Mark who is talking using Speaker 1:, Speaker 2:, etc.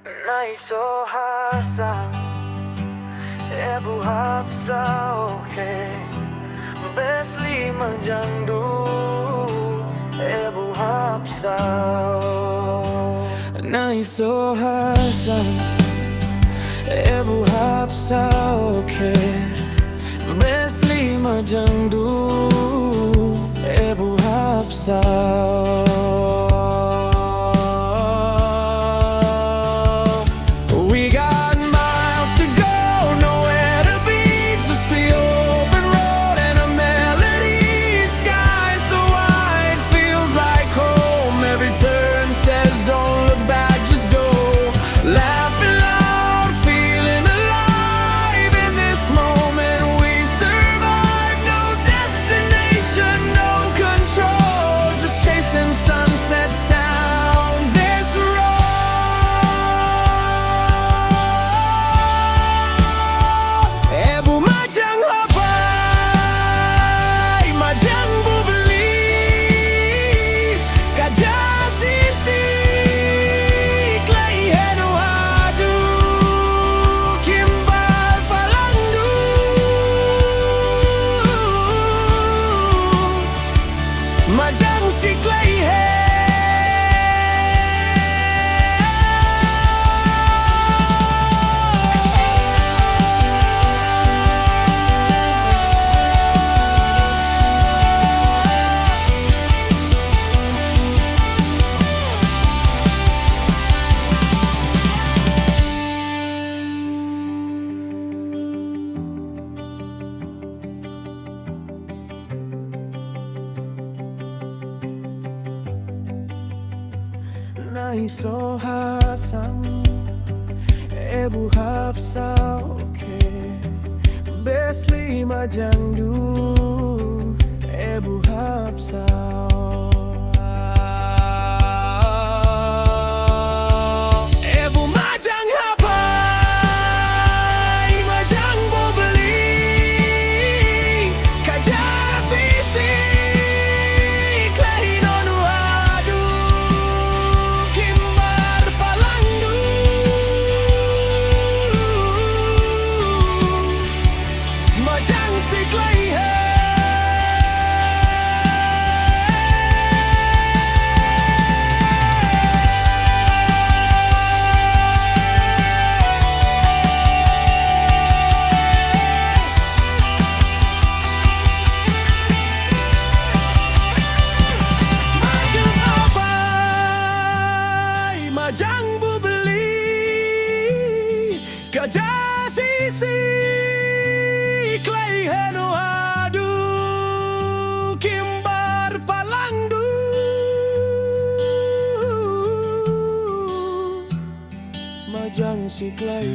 Speaker 1: Nay so hasang Ebu hapsa okay Besli majang du Ebu hapsa Nay so hasang Ebu hapsa okay Besli majang du Ebu hapsa Majang si clay Nay so hasang Ebu hapsa okay Besli majang du Ebu hapsa Ebu majang hapai Majang bobeli Kaja sisi Majang si clay Majang hapai Majang bubeli Kaja sisi clay heno adu kimbar palangdu Majang si clay